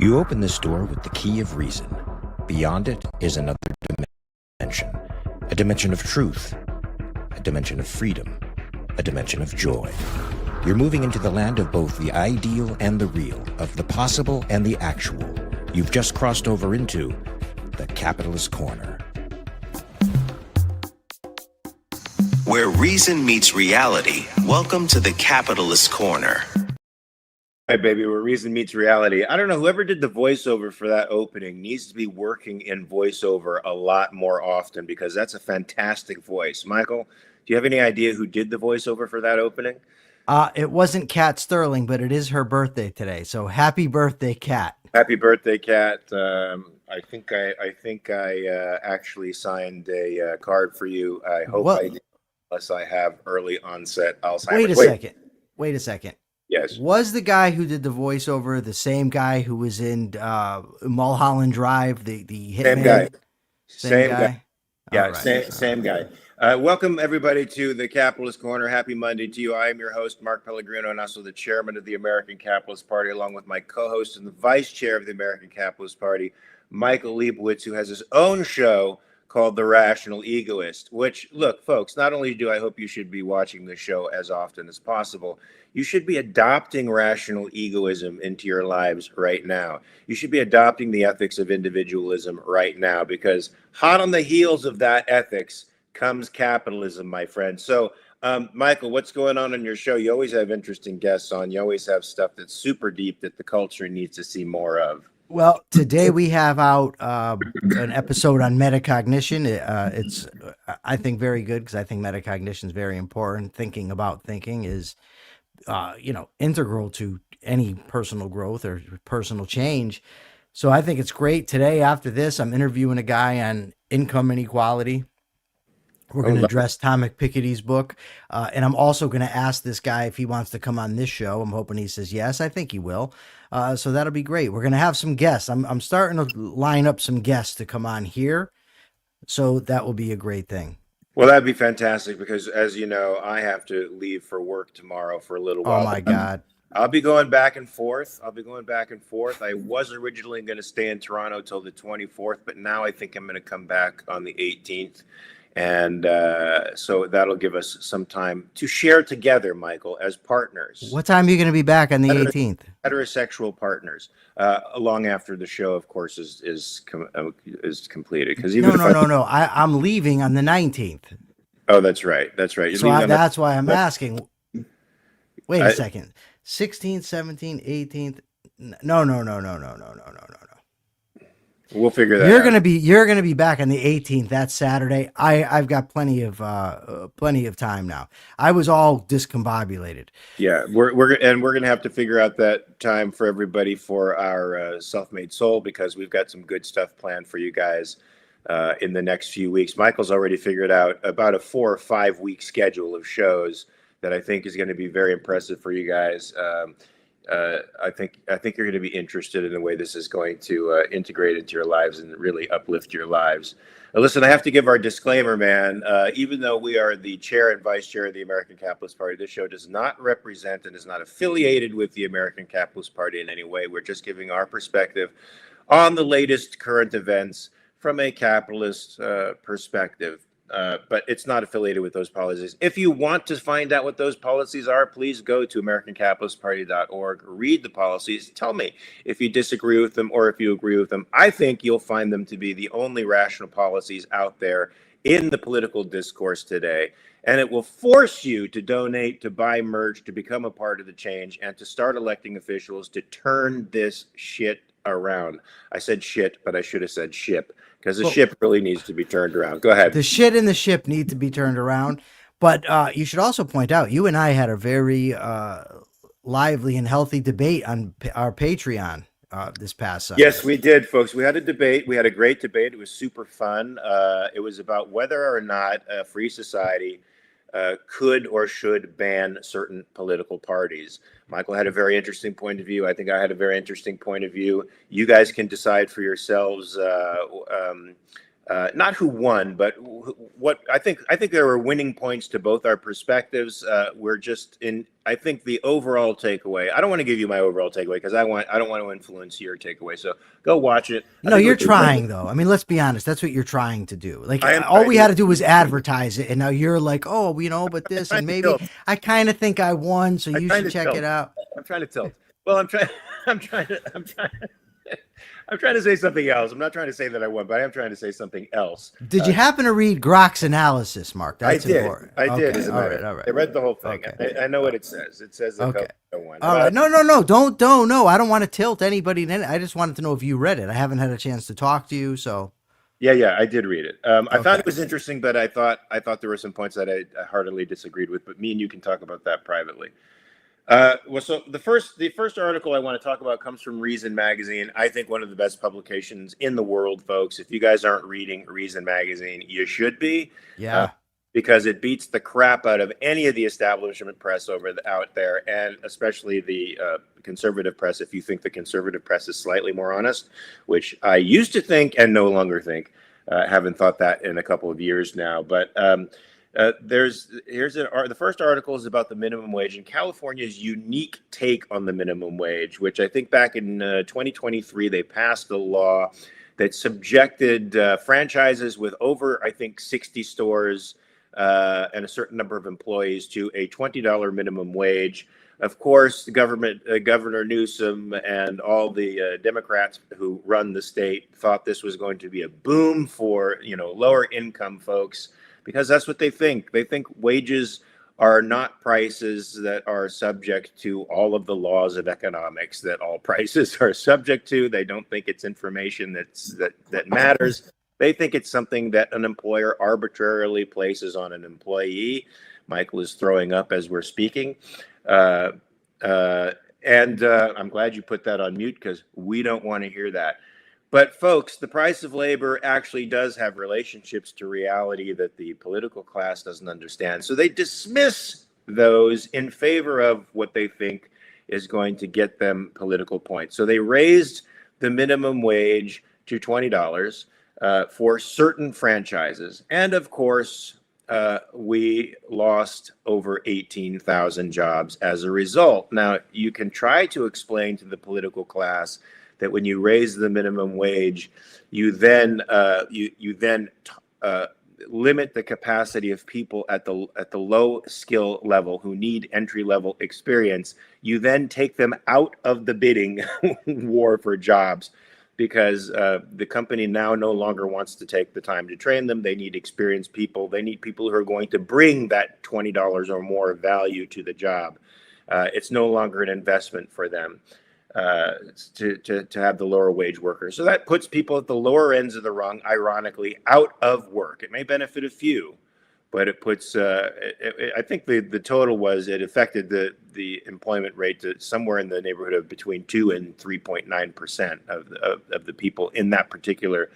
You open this door with the key of reason. Beyond it is another dimension. A dimension of truth. A dimension of freedom. A dimension of joy. You're moving into the land of both the ideal and the real, of the possible and the actual. You've just crossed over into the capitalist corner. Where reason meets reality, welcome to the capitalist corner. Hi, baby, where reason meets reality. I don't know, whoever did the voiceover for that opening needs to be working in voiceover a lot more often, because that's a fantastic voice. Michael, do you have any idea who did the voiceover for that opening? It wasn't Kat Sterling, but it is her birthday today. So happy birthday, Kat. Happy birthday, Kat. I think I actually signed a card for you. I hope I did, unless I have early onset Alzheimer's. Wait a second. Yes. Was the guy who did the voiceover the same guy who was in Mulholland Drive, the hitman? Same guy. Yeah, right. same guy. Welcome, everybody, to the Capitalist Corner. Happy Monday to you. I am your host, Mark Pellegrino, and also the chairman of the American Capitalist Party, along with my co-host and the vice chair of the American Capitalist Party, Michael Liebowitz, who has his own show called The Rational Egoist, which, look, folks, not only do I hope you should be watching this show as often as possible, you should be adopting rational egoism into your lives right now. You should be adopting the ethics of individualism right now, because hot on the heels of that ethics comes capitalism, my friend. So, Michael, what's going on in your show? You always have interesting guests on. You always have stuff that's super deep that the culture needs to see more of. Well, today we have out an episode on metacognition. It's, I think, very good, because I think metacognition is very important. Thinking about thinking is, integral to any personal growth or personal change. So I think it's great. Today, after this, I'm interviewing a guy on income inequality. We're going to address Thomas Piketty's book. And I'm also going to ask this guy if he wants to come on this show. I'm hoping he says yes. I think he will. So that'll be great. We're going to have some guests. I'm starting to line up some guests to come on here. So that will be a great thing. Well, that'd be fantastic, because, as you know, I have to leave for work tomorrow for a little while. Oh, my God. I'll be going back and forth. I was originally going to stay in Toronto till the 24th, but now I think I'm going to come back on the 18th. And so that'll give us some time to share together, Michael, as partners. What time are you going to be back on the 18th? Heterosexual partners, long after the show, of course, is completed. Because No. I'm leaving on the 19th. Oh, that's right. You're so that's why I'm asking. Wait a second. 16th, 17th, 18th. No. We'll figure that out. You're gonna be back on the 18th. That's Saturday. I've got plenty of time now. I was all discombobulated. Yeah, we're gonna have to figure out that time for everybody for our Self-Made Soul, because we've got some good stuff planned for you guys in the next few weeks. Michael's already figured out about a 4 or 5 week schedule of shows that I think is going to be very impressive for you guys. I think you're going to be interested in the way this is going to integrate into your lives and really uplift your lives. Listen, I have to give our disclaimer, man. Even though we are the chair and vice chair of the American Capitalist Party, this show does not represent and is not affiliated with the American Capitalist Party in any way. We're just giving our perspective on the latest current events from a capitalist perspective. But it's not affiliated with those policies. If you want to find out what those policies are, please go to AmericanCapitalistParty.org, read the policies, tell me if you disagree with them or if you agree with them. I think you'll find them to be the only rational policies out there in the political discourse today. And it will force you to donate, to buy merch, to become a part of the change, and to start electing officials to turn this shit around. I said shit, but I should have said ship, because the ship really needs to be turned around. Go ahead. The shit and the ship need to be turned around. But you should also point out, you and I had a very lively and healthy debate on our Patreon this past Sunday. Yes, we did, folks. We had a debate. We had a great debate. It was super fun. It was about whether or not a free society could or should ban certain political parties. Michael had a very interesting point of view. I think I had a very interesting point of view. You guys can decide for yourselves not who won, but what I think there were winning points to both our perspectives. We're just in. I think the overall takeaway. I don't want to give you my overall takeaway because I don't want to influence your takeaway. So go watch it. No, you're trying though. I mean, let's be honest. That's what you're trying to do. Like all we had to do was advertise it, and now you're like, oh, but this, and maybe I kind of think I won, so you should check it out. I'm trying to tilt. Well, I'm trying to say something else. I'm not trying to say that I won, but I am trying to say something else. Did you happen to read Grok's analysis, Mark? That's important. I did. All right. I read the whole thing. Okay. I know what it says. It says that Pellegrino won. All right. No. Don't. No, I don't want to tilt anybody. I just wanted to know if you read it. I haven't had a chance to talk to you, so. Yeah, I did read it. I thought it was interesting, but I thought there were some points that I heartily disagreed with. But me and you can talk about that privately. So the first article I want to talk about comes from Reason Magazine. I think one of the best publications in the world, folks. If you guys aren't reading Reason Magazine, you should be. Yeah. Because it beats the crap out of any of the establishment press out there, and especially the conservative press. If you think the conservative press is slightly more honest, which I used to think and no longer think, haven't thought that in a couple of years now, but. The first article is about the minimum wage and California's unique take on the minimum wage, which I think back in 2023 they passed a law that subjected franchises with over, I think, 60 stores and a certain number of employees to a $20 minimum wage. Of course, the Governor Newsom and all the Democrats who run the state thought this was going to be a boom for lower income folks. Because that's what they think. They think wages are not prices that are subject to all of the laws of economics that all prices are subject to. They don't think it's information that matters. They think it's something that an employer arbitrarily places on an employee. Michael is throwing up as we're speaking. And I'm glad you put that on mute because we don't want to hear that. But folks, the price of labor actually does have relationships to reality that the political class doesn't understand. So they dismiss those in favor of what they think is going to get them political points. So they raised the minimum wage to $20 for certain franchises. And of course, we lost over 18,000 jobs as a result. Now, you can try to explain to the political class that when you raise the minimum wage, you then limit the capacity of people at the low skill level who need entry level experience. You then take them out of the bidding war for jobs because the company now no longer wants to take the time to train them. They need experienced people. They need people who are going to bring that $20 or more value to the job. It's no longer an investment for them. To have the lower wage workers. So that puts people at the lower ends of the rung, ironically, out of work. It may benefit a few, but it puts, I think the total was it affected the employment rate to somewhere in the neighborhood of between 2 and 3.9% of the people in that particular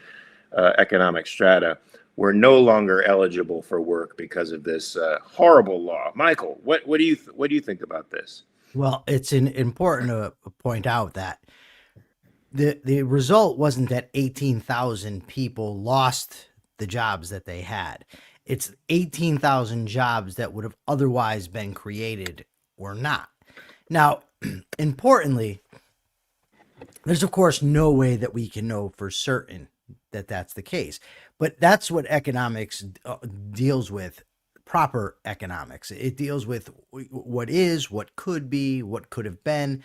economic strata were no longer eligible for work because of this horrible law. Michael, what do you think about this? Well, it's important to point out that the result wasn't that 18,000 people lost the jobs that they had. It's 18,000 jobs that would have otherwise been created or not. Now, importantly, there's of course no way that we can know for certain that that's the case, but that's what economics deals with. Proper economics. It deals with what is, what could be, what could have been,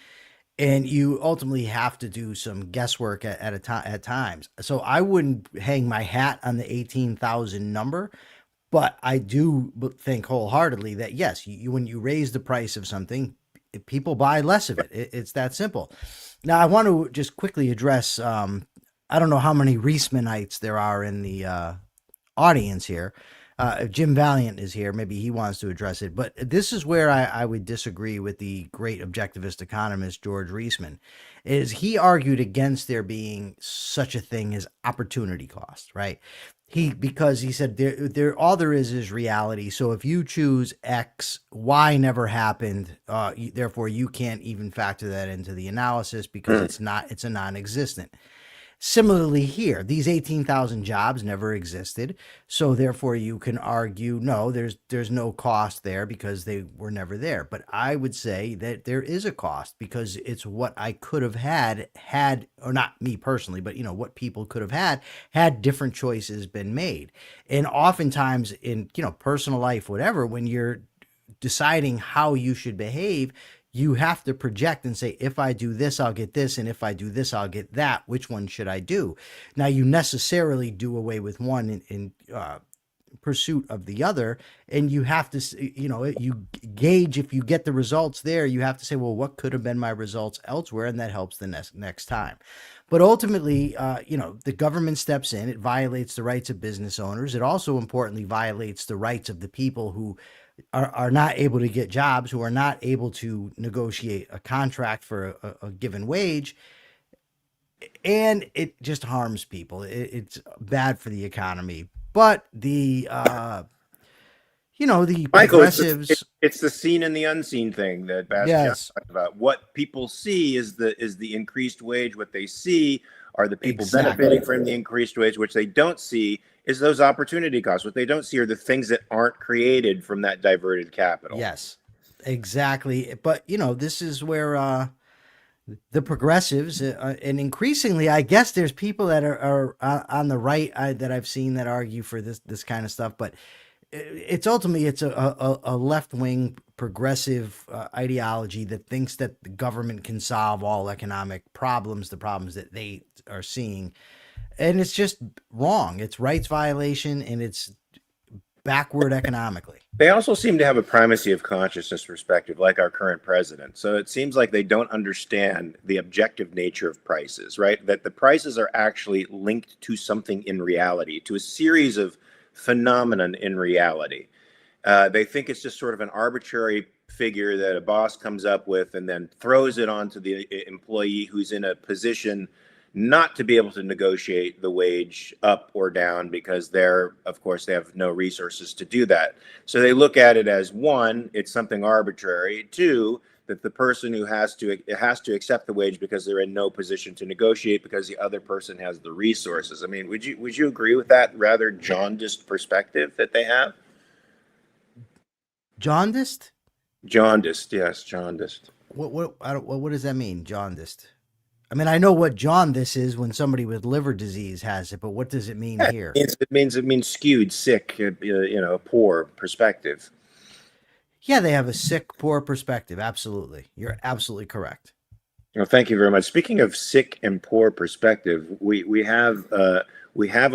and you ultimately have to do some guesswork at times. So I wouldn't hang my hat on the 18,000 number, but I do think wholeheartedly that yes, when you raise the price of something, people buy less of it. It's that simple. Now I want to just quickly address. I don't know how many Reismanites there are in the audience here. If Jim Valiant is here, maybe he wants to address it. But this is where I would disagree with the great objectivist economist, George Reisman, is he argued against there being such a thing as opportunity cost, right? Because he said there all there is reality. So if you choose X, Y never happened. Therefore, you can't even factor that into the analysis because it's a non-existent. Similarly here, these 18,000 jobs never existed. So therefore you can argue, no, there's no cost there because they were never there. But I would say that there is a cost because it's what I could have had, or not me personally, but what people could have had different choices been made. And oftentimes in, personal life, whatever, when you're deciding how you should behave, you have to project and say, if I do this, I'll get this. And if I do this, I'll get that. Which one should I do? Now, you necessarily do away with one in pursuit of the other. And you have to, you gauge if you get the results there, you have to say, well, what could have been my results elsewhere? And that helps the next time. But ultimately, the government steps in. It violates the rights of business owners. It also importantly violates the rights of the people who are not able to get jobs, who are not able to negotiate a contract for a given wage. And it just harms people. It's bad for the economy. But the the Michael, progressives. it's the seen and the unseen thing that Bastian talked about. What people see is the increased wage. What they see are the people benefiting from the increased wage. Which they don't see is those opportunity costs. What they don't see are the things that aren't created from that diverted capital. Yes, exactly. But this is where the progressives and increasingly, I guess there's people that are on the right that I've seen that argue for this kind of stuff, but it's ultimately a left-wing progressive ideology that thinks that the government can solve all economic problems, the problems that they are seeing. And it's just wrong. It's rights violation and it's backward economically. They also seem to have a primacy of consciousness perspective, like our current president. So it seems like they don't understand the objective nature of prices, right? That the prices are actually linked to something in reality, to a series of phenomenon in reality. They think it's just sort of an arbitrary figure that a boss comes up with and then throws it onto the employee who's in a position not to be able to negotiate the wage up or down because of course, they have no resources to do that. So they look at it as one, it's something arbitrary. Two, that the person who has to accept the wage because they're in no position to negotiate because the other person has the resources. I mean, would you agree with that rather jaundiced perspective that they have? Jaundiced? Jaundiced, yes, jaundiced. What does that mean, jaundiced? I mean, I know what jaundice is when somebody with liver disease has it, but what does it mean here? It means skewed, sick, poor perspective. Yeah, they have a sick, poor perspective. Absolutely. You're absolutely correct. Well, thank you very much. Speaking of sick and poor perspective, we have a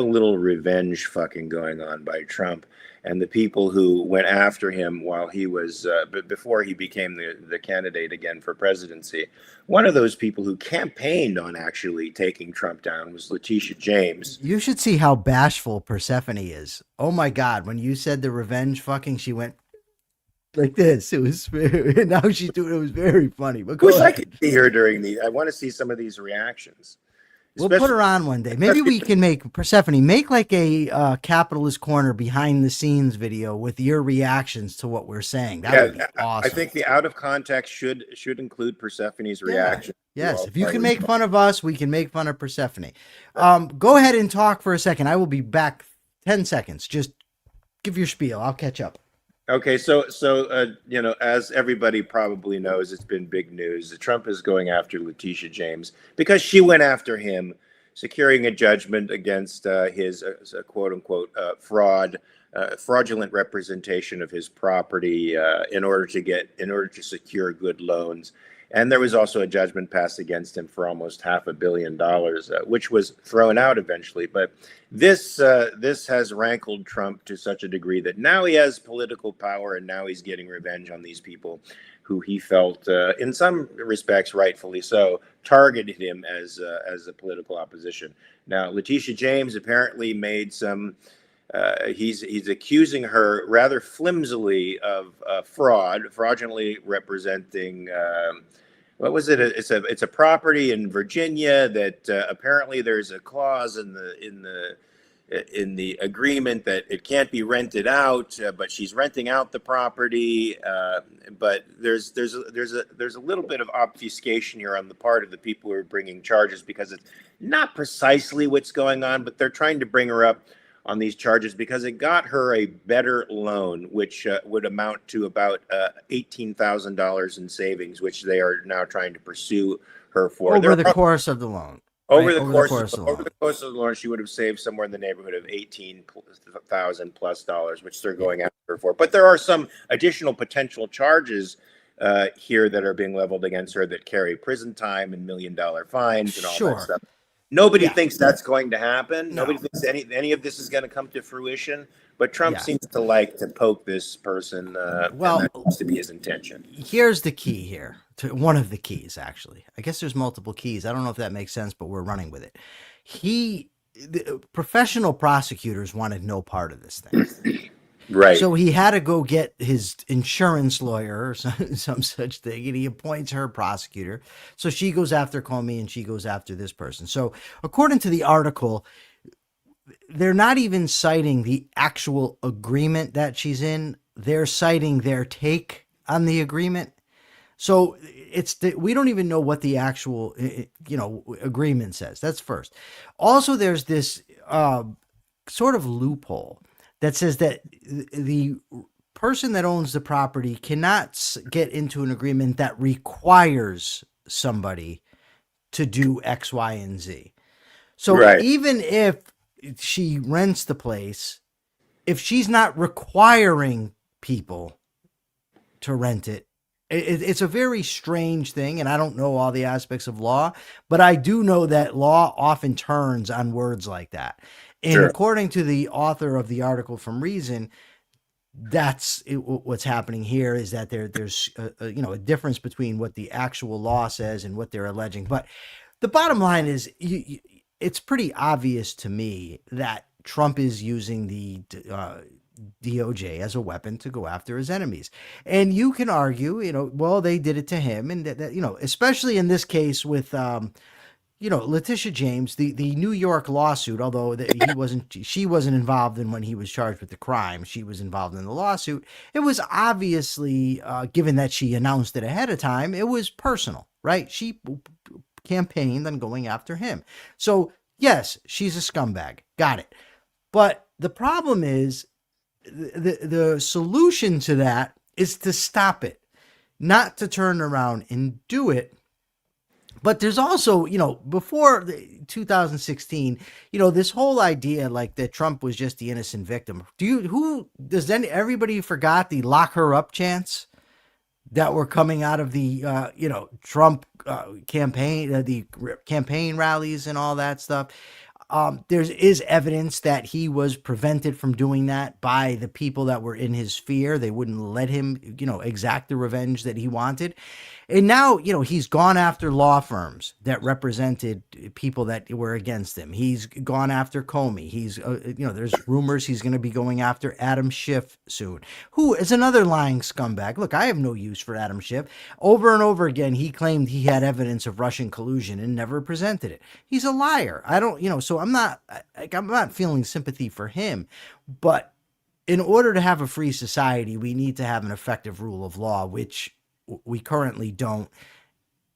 little revenge fucking going on by Trump and the people who went after him while he was before he became the candidate again for presidency. One of those people who campaigned on actually taking Trump down was Letitia James. You should see how bashful Persephone is. Oh my God! When you said the revenge fucking, she went like this. It was now she's doing. It was very funny. But wish I could see her during I want to see some of these reactions. We'll put her on one day. Maybe we can make Persephone make like a Capitalist Corner behind the scenes video with your reactions to what we're saying. That would be awesome. I think the out of context should include Persephone's reaction. Yes, if you can make fun of us, we can make fun of Persephone. Go ahead and talk for a second. I will be back 10 seconds. Just give your spiel. I'll catch up. Okay, so as everybody probably knows, it's been big news. Trump is going after Letitia James because she went after him, securing a judgment against his quote unquote fraudulent representation of his property in order to secure good loans. And there was also a judgment passed against him for almost $500 million, which was thrown out eventually. But this has rankled Trump to such a degree that now he has political power and now he's getting revenge on these people who he felt, in some respects, rightfully so, targeted him as a political opposition. Now, Letitia James apparently made some. He's accusing her rather flimsily of fraudulently representing. What was it? It's a property in Virginia that apparently there's a clause in the in the agreement that it can't be rented out, but she's renting out the property. But there's a little bit of obfuscation here on the part of the people who are bringing charges, because it's not precisely what's going on, but they're trying to bring her up on these charges because it got her a better loan, which would amount to about $18,000 in savings, which they are now trying to pursue her for. Over the course of the loan. Over right? the course of the loan, she would have saved somewhere in the neighborhood of $18,000 plus, which they're going after her for. But there are some additional potential charges here that are being leveled against her that carry prison time and $1 million fines and all that stuff. Nobody thinks that's going to happen. No. Nobody thinks any of this is going to come to fruition. But Trump seems to like to poke this person. Well, that seems to be his intention. Here's the key here. One of the keys, actually. I guess there's multiple keys. I don't know if that makes sense, but we're running with it. The professional prosecutors wanted no part of this thing. Right. So he had to go get his insurance lawyer or some such thing, and he appoints her prosecutor. So she goes after Comey and she goes after this person. So according to the article, they're not even citing the actual agreement that she's in. They're citing their take on the agreement. So we don't even know what the actual, agreement says. That's first. Also, there's this sort of loophole that says that the person that owns the property cannot get into an agreement that requires somebody to do X, Y, and Z. So even if she rents the place, if she's not requiring people to rent it, it's a very strange thing, and I don't know all the aspects of law, but I do know that law often turns on words like that. And according to the author of the article from Reason, that's what's happening here, is that there's a difference between what the actual law says and what they're alleging. But the bottom line is, it's pretty obvious to me that Trump is using the DOJ as a weapon to go after his enemies. And you can argue, well, they did it to him, and that especially in this case with Letitia James, the New York lawsuit, although she wasn't involved in when he was charged with the crime. She was involved in the lawsuit. It was obviously, given that she announced it ahead of time, it was personal, right? She campaigned on going after him. So yes, she's a scumbag. Got it. But the problem is the solution to that is to stop it, not to turn around and do it. But there's also, before 2016, this whole idea like that Trump was just the innocent victim. Everybody forgot the lock her up chants that were coming out of the, Trump campaign, the campaign rallies and all that stuff. There is evidence that he was prevented from doing that by the people that were in his sphere. They wouldn't let him, exact the revenge that he wanted. And now, he's gone after law firms that represented people that were against him. He's gone after Comey. He's, there's rumors he's going to be going after Adam Schiff soon, who is another lying scumbag. Look, I have no use for Adam Schiff. Over and over again, he claimed he had evidence of Russian collusion and never presented it. He's a liar. I don't, so I'm not feeling sympathy for him, but in order to have a free society, we need to have an effective rule of law, which we currently don't.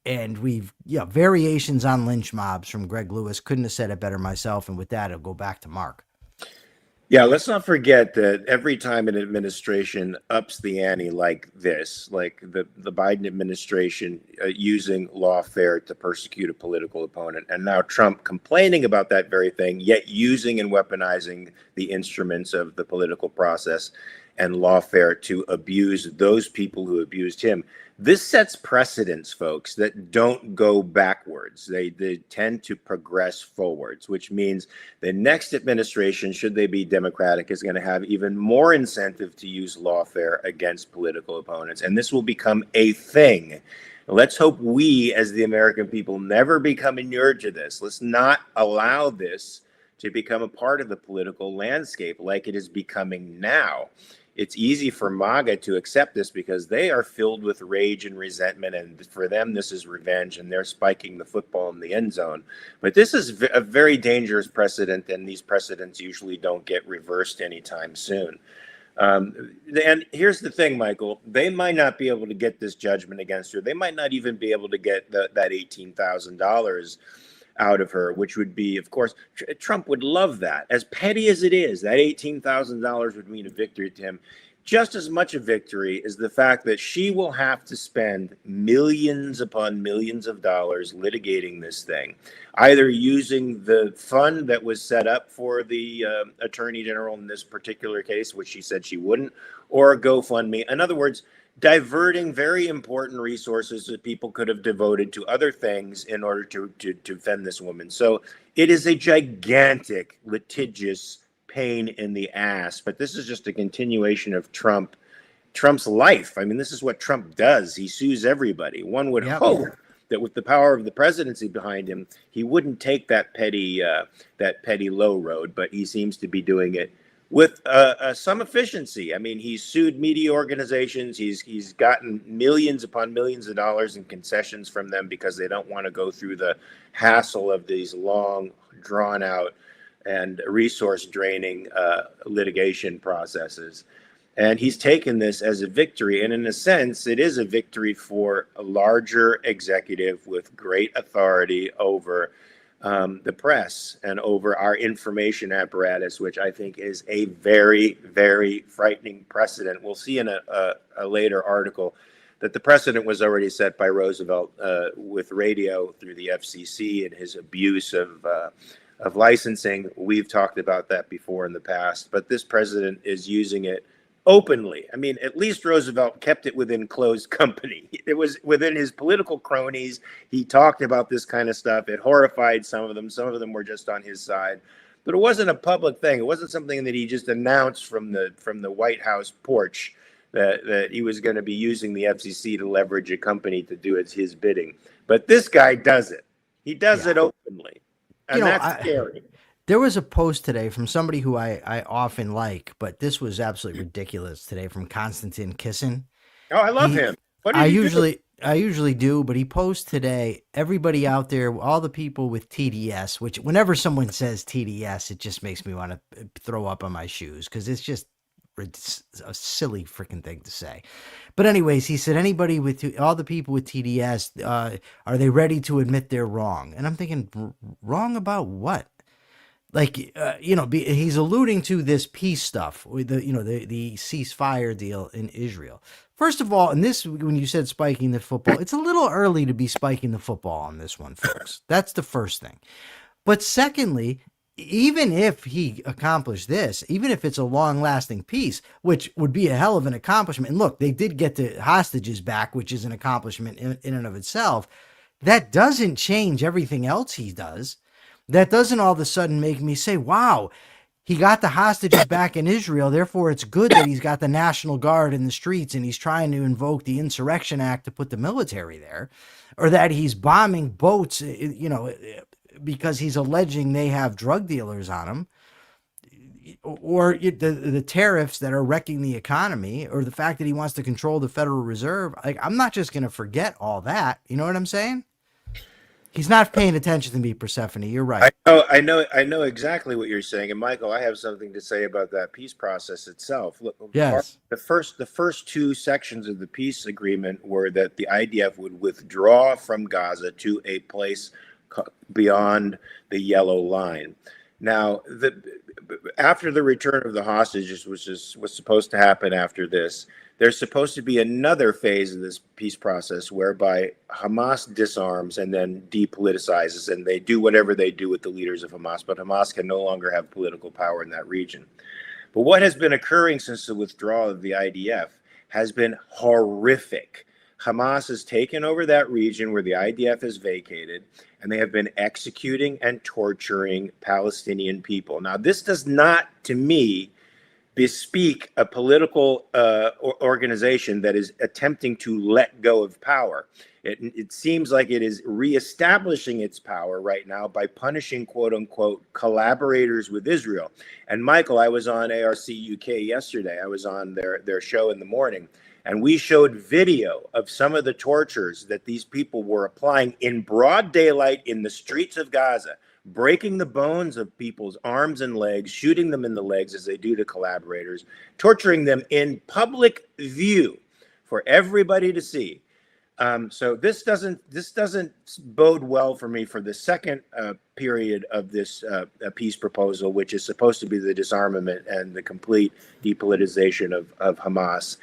And variations on lynch mobs from Greg Lewis. Couldn't have said it better myself. And with that, I'll go back to Mark. Yeah, let's not forget that every time an administration ups the ante like this, like the Biden administration using lawfare to persecute a political opponent, and now Trump complaining about that very thing, yet using and weaponizing the instruments of the political process and lawfare to abuse those people who abused him. This sets precedents, folks, that don't go backwards. They tend to progress forwards, which means the next administration, should they be Democratic, is going to have even more incentive to use lawfare against political opponents. And this will become a thing. Let's hope we, as the American people, never become inured to this. Let's not allow this to become a part of the political landscape like it is becoming now. it's easy for MAGA to accept this because they are filled with rage and resentment, and for them this is revenge, and they're spiking the football in the end zone. But this is a very dangerous precedent, and these precedents usually don't get reversed anytime soon. And here's the thing, Michael, they might not be able to get this judgment against her. They might not even be able to get that $18,000 out of her, which would be, of course, Trump would love that. As petty as it is, that $18,000 would mean a victory to him. Just as much a victory is the fact that she will have to spend millions upon millions of dollars litigating this thing, either using the fund that was set up for the attorney general in this particular case, which she said she wouldn't, or a GoFundMe. In other words, diverting very important resources that people could have devoted to other things in order to defend this woman. So it is a gigantic, litigious pain in the ass, but this is just a continuation of Trump's life. I mean, this is what Trump does. He sues everybody. One would hope that with the power of the presidency behind him, he wouldn't take that petty low road, but he seems to be doing it with some efficiency. I mean, he's sued media organizations. He's gotten millions upon millions of dollars in concessions from them because they don't want to go through the hassle of these long, drawn out and resource draining litigation processes. And he's taken this as a victory. And in a sense, it is a victory for a larger executive with great authority over the press and over our information apparatus, which I think is a very, very frightening precedent. We'll see in a later article that the precedent was already set by Roosevelt with radio through the FCC and his abuse of licensing. We've talked about that before in the past, but this president is using it openly. I mean, at least Roosevelt kept it within closed company. It was within his political cronies. He talked about this kind of stuff. It horrified some of them. Some of them were just on his side, but it wasn't a public thing. It wasn't something that he just announced from the White House porch that he was going to be using the FCC to leverage a company to do his bidding. But this guy does it. He does it openly. And that's scary. There was a post today from somebody who I often like, but this was absolutely ridiculous today, from Konstantin Kisin. Oh, I love him. What I usually do, but he posted today, everybody out there, all the people with TDS, which whenever someone says TDS, it just makes me want to throw up on my shoes because it's just a silly freaking thing to say. But anyways, he said, anybody with all the people with TDS, are they ready to admit they're wrong? And I'm thinking, wrong about what? Like, he's alluding to this peace stuff, with the ceasefire deal in Israel. First of all, and this, when you said spiking the football, it's a little early to be spiking the football on this one, folks. That's the first thing. But secondly, even if he accomplished this, even if it's a long-lasting peace, which would be a hell of an accomplishment, and look, they did get the hostages back, which is an accomplishment in and of itself, that doesn't change everything else he does. That doesn't all of a sudden make me say, wow, he got the hostages back in Israel, therefore it's good that he's got the National Guard in the streets and he's trying to invoke the Insurrection Act to put the military there, or that he's bombing boats, because he's alleging they have drug dealers on them, or the tariffs that are wrecking the economy, or the fact that he wants to control the Federal Reserve. Like, I'm not just going to forget all that. You know what I'm saying? He's not paying attention to me, Persephone. You're right. I know exactly what you're saying. And Michael, I have something to say about that peace process itself. Look, yes. The first two sections of the peace agreement were that the IDF would withdraw from Gaza to a place beyond the yellow line. Now, after the return of the hostages, which was supposed to happen after this, there's supposed to be another phase of this peace process whereby Hamas disarms and then depoliticizes, and they do whatever they do with the leaders of Hamas, but Hamas can no longer have political power in that region. But what has been occurring since the withdrawal of the IDF has been horrific. Hamas has taken over that region where the IDF is vacated, and they have been executing and torturing Palestinian people. Now, this does not, to me, bespeak a political organization that is attempting to let go of power. It seems like it is reestablishing its power right now by punishing, quote unquote, collaborators with Israel. And Michael, I was on ARC UK yesterday. I was on their show in the morning, and we showed video of some of the tortures that these people were applying in broad daylight in the streets of Gaza, breaking the bones of people's arms and legs, shooting them in the legs as they do to collaborators, torturing them in public view for everybody to see. So this doesn't bode well for me for the second period of this peace proposal, which is supposed to be the disarmament and the complete depolitization of Hamas.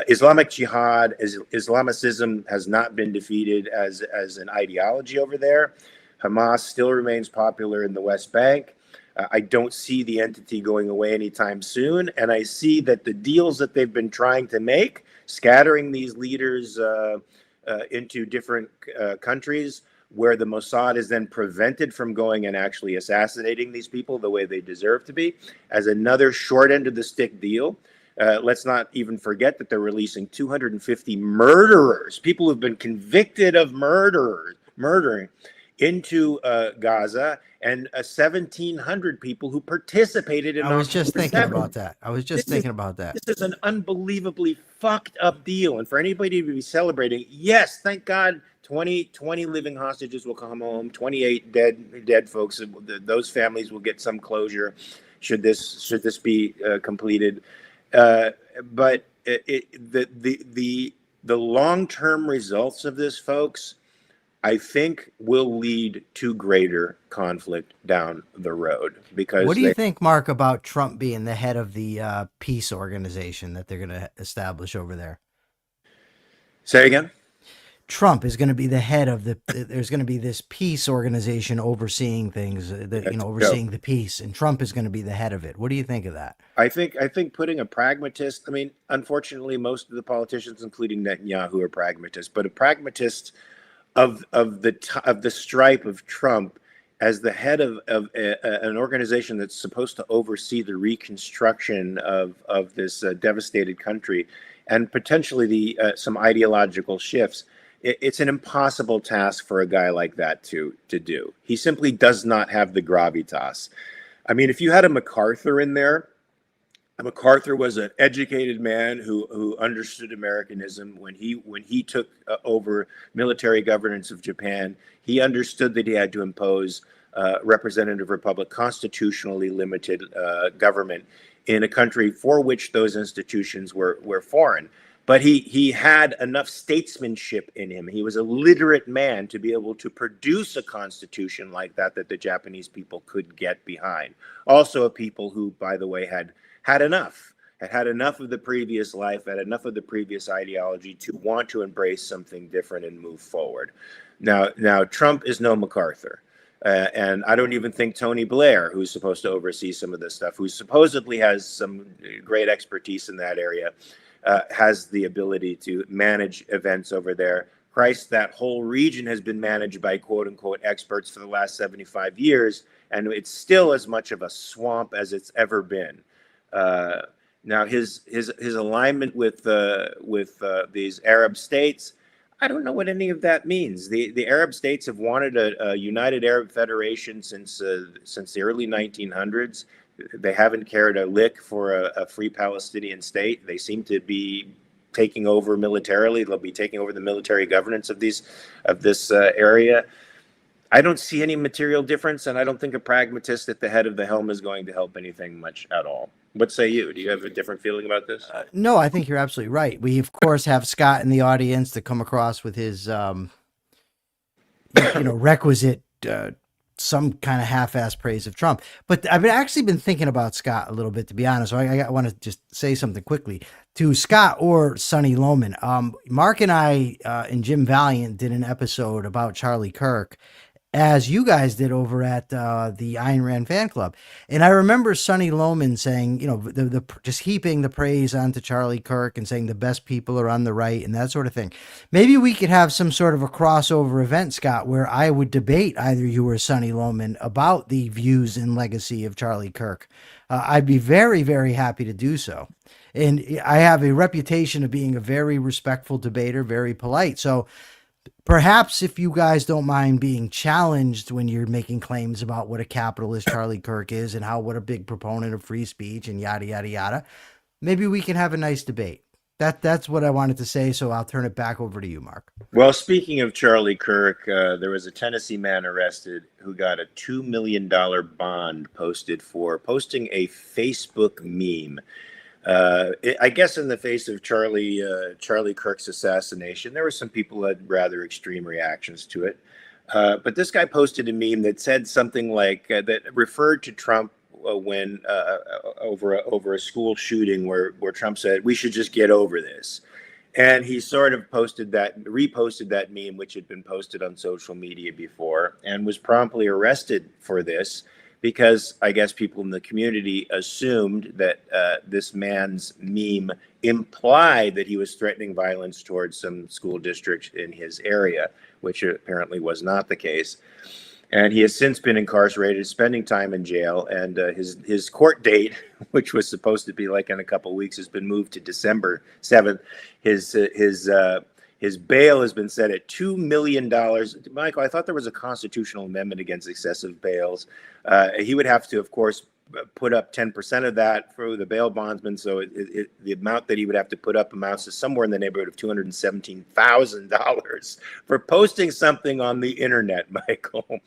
Islamic Jihad, Islamicism has not been defeated as an ideology over there. Hamas still remains popular in the West Bank. I don't see the entity going away anytime soon. And I see that the deals that they've been trying to make, scattering these leaders into different countries where the Mossad is then prevented from going and actually assassinating these people the way they deserve to be, as another short end of the stick deal. Let's not even forget that they're releasing 250 murderers, people who've been convicted of murdering, into Gaza, and 1,700 people who participated in. I was just thinking about that. This is an unbelievably fucked up deal, and for anybody to be celebrating, yes, thank God, 20 living hostages will come home, 28 dead folks. Those families will get some closure, should this be completed. But the long-term results of this, folks, I think will lead to greater conflict down the road. Because what do you think, Mark, about Trump being the head of the peace organization that they're going to establish over there? Say again? Trump is going to be the head of there's going to be this peace organization overseeing things, overseeing the peace, and Trump is going to be the head of it. What do you think of that? I think putting a pragmatist, I mean, unfortunately, most of the politicians, including Netanyahu, are pragmatists, but a pragmatist of the stripe of Trump as the head of an organization that's supposed to oversee the reconstruction of this devastated country and potentially some ideological shifts. It's an impossible task for a guy like that to do. He simply does not have the gravitas. I mean, if you had a MacArthur in there, MacArthur was an educated man who understood Americanism. When he took over military governance of Japan, he understood that he had to impose representative republic, constitutionally limited government in a country for which those institutions were foreign. But he had enough statesmanship in him. He was a literate man to be able to produce a constitution like that the Japanese people could get behind. Also a people who, by the way, had enough of the previous life, had enough of the previous ideology to want to embrace something different and move forward. Now Trump is no MacArthur. And I don't even think Tony Blair, who's supposed to oversee some of this stuff, who supposedly has some great expertise in that area, has the ability to manage events over there. Christ, that whole region has been managed by quote unquote experts for the last 75 years, and it's still as much of a swamp as it's ever been. Now his alignment with these Arab states, I don't know what any of that means. The Arab states have wanted a united Arab federation since the early 1900s. They haven't cared a lick for a free Palestinian state. They seem to be taking over militarily. They'll be taking over the military governance of this area. I don't see any material difference, and I don't think a pragmatist at the head of the helm is going to help anything much at all. What say you? Do you have a different feeling about this? No, I think you're absolutely right. We, of course, have Scott in the audience to come across with his, requisite some kind of half-ass praise of Trump. But I've actually been thinking about Scott a little bit, to be honest. So I want to just say something quickly to Scott or Sonny Lohman. Mark and I and Jim Valiant did an episode about Charlie Kirk. as you guys did over at the Ayn Rand fan club. And I remember Sonny Lohman saying, the just heaping the praise onto Charlie Kirk and saying the best people are on the right and that sort of thing. Maybe we could have some sort of a crossover event, Scott, where I would debate either you or Sonny Lohman about the views and legacy of Charlie Kirk. I'd be very, very happy to do so. And I have a reputation of being a very respectful debater, very polite. So perhaps if you guys don't mind being challenged when you're making claims about what a capitalist Charlie Kirk is and what a big proponent of free speech and yada, yada, yada, maybe we can have a nice debate. That's what I wanted to say. So I'll turn it back over to you, Mark. Well, speaking of Charlie Kirk, there was a Tennessee man arrested who got a $2 million bond posted for posting a Facebook meme. I guess in the face of Charlie Kirk's assassination, there were some people who had rather extreme reactions to it. But this guy posted a meme that said something like that referred to Trump when over a school shooting where Trump said we should just get over this. And he sort of reposted that meme, which had been posted on social media before, and was promptly arrested for this, because I guess people in the community assumed that this man's meme implied that he was threatening violence towards some school district in his area, which apparently was not the case. And he has since been incarcerated, spending time in jail. And his court date, which was supposed to be like in a couple of weeks, has been moved to December 7th. His bail has been set at $2 million. Michael, I thought there was a constitutional amendment against excessive bails. He would have to, of course, put up 10% of that for the bail bondsman. So the amount that he would have to put up amounts to somewhere in the neighborhood of $217,000 for posting something on the internet, Michael.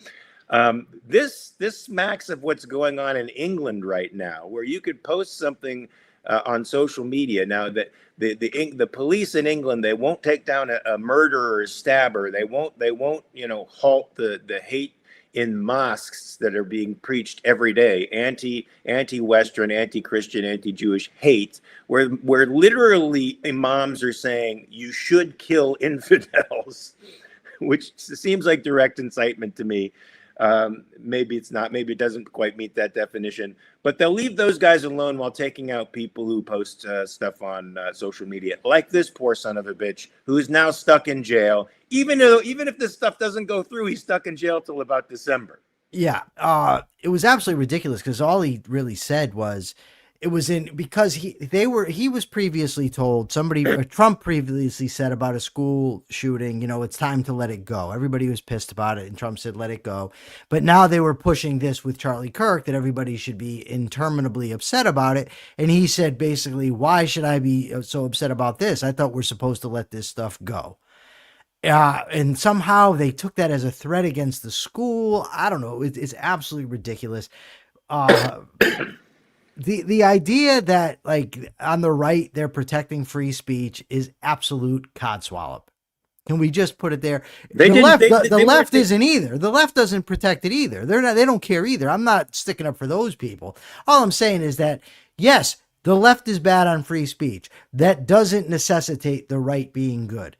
This smacks of what's going on in England right now, where you could post something on social media. Now that the police in England, they won't take down a murderer or a stabber. They won't halt the hate in mosques that are being preached every day, anti-Western, anti-Christian, anti-Jewish hate, where literally imams are saying you should kill infidels, which seems like direct incitement to me. Maybe it's not. Maybe it doesn't quite meet that definition. But they'll leave those guys alone while taking out people who post stuff on social media, like this poor son of a bitch who is now stuck in jail. Even if this stuff doesn't go through, he's stuck in jail till about December. Yeah, it was absolutely ridiculous because all he really said was it was because he was previously told Trump previously said about a school shooting, it's time to let it go. Everybody was pissed about it and Trump said, let it go. But now they were pushing this with Charlie Kirk that everybody should be interminably upset about it. And he said, basically, why should I be so upset about this? I thought we're supposed to let this stuff go. And somehow they took that as a threat against the school. I don't know. It's absolutely ridiculous. The idea that like on the right, they're protecting free speech is absolute codswallop. Can we just put it there? The left isn't either. The left doesn't protect it either. They don't care either. I'm not sticking up for those people. All I'm saying is that, yes, the left is bad on free speech. That doesn't necessitate the right being good.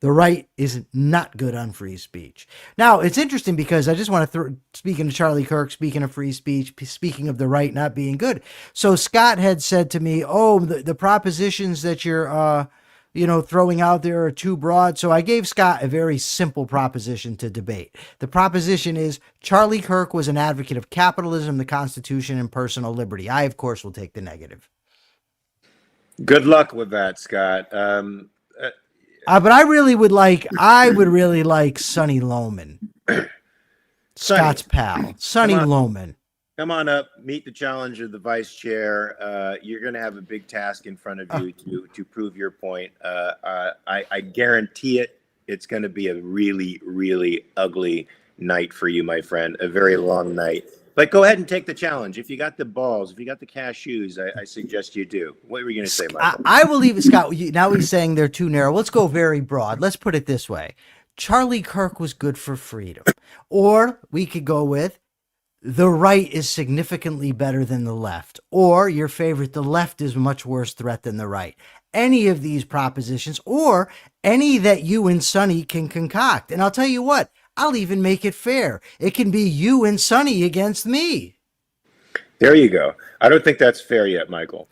The right is not good on free speech. Now, it's interesting because I just want to speaking of Charlie Kirk, speaking of free speech, speaking of the right not being good. So Scott had said to me, the propositions that you're, throwing out there are too broad. So I gave Scott a very simple proposition to debate. The proposition is Charlie Kirk was an advocate of capitalism, the Constitution, and personal liberty. I, of course, will take the negative. Good luck with that, Scott. But I would really like Sonny Lohman, Scott's pal, Sonny Lohman. Come on up, meet the challenge of the vice chair. You're going to have a big task in front of you to prove your point. I guarantee it. It's going to be a really, really ugly night for you, my friend. A very long night. But go ahead and take the challenge. If you got the balls, if you got the cashews, I suggest you do. What were you going to say, Michael? I will leave it, Scott. Now he's saying they're too narrow. Let's go very broad. Let's put it this way. Charlie Kirk was good for freedom. Or we could go with the right is significantly better than the left. Or your favorite, the left is a much worse threat than the right. Any of these propositions or any that you and Sonny can concoct. And I'll tell you what. I'll even make it fair. It can be you and Sonny against me. There you go. I don't think that's fair yet, Michael.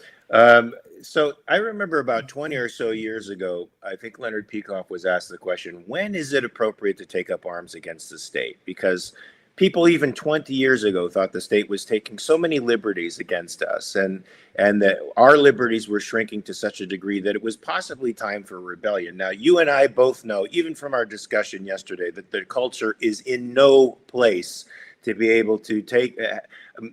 So I remember about 20 or so years ago, I think Leonard Peikoff was asked the question, when is it appropriate to take up arms against the state? Because people even 20 years ago thought the state was taking so many liberties against us, and that our liberties were shrinking to such a degree that it was possibly time for rebellion. Now, you and I both know, even from our discussion yesterday, that the culture is in no place to be able to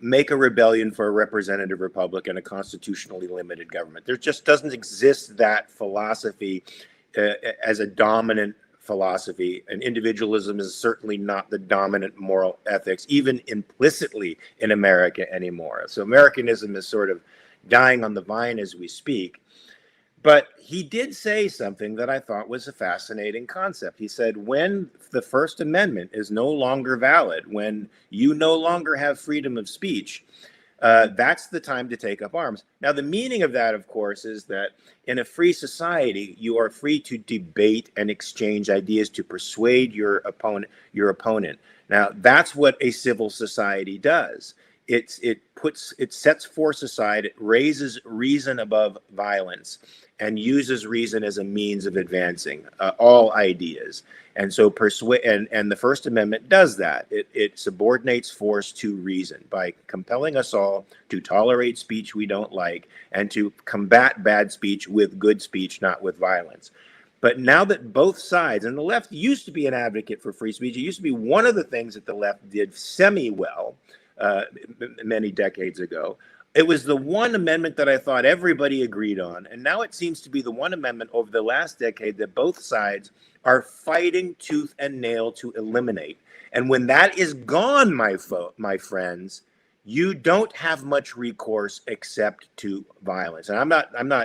make a rebellion for a representative republic and a constitutionally limited government. There just doesn't exist that philosophy as a dominant philosophy, and individualism is certainly not the dominant moral ethics, even implicitly in America anymore. So Americanism is sort of dying on the vine as we speak. But he did say something that I thought was a fascinating concept. He said, when the First Amendment is no longer valid, when you no longer have freedom of speech, that's the time to take up arms. Now, the meaning of that, of course, is that in a free society, you are free to debate and exchange ideas to persuade your opponent. Now, that's what a civil society does. It sets force aside, it raises reason above violence, and uses reason as a means of advancing all ideas. And so and the First Amendment does that. It subordinates force to reason by compelling us all to tolerate speech we don't like and to combat bad speech with good speech, not with violence. But now that both sides, and the left used to be an advocate for free speech, it used to be one of the things that the left did semi-well many decades ago. It was the one amendment that I thought everybody agreed on. And now it seems to be the one amendment over the last decade that both sides are fighting tooth and nail to eliminate. And when that is gone, my friends, you don't have much recourse except to violence. And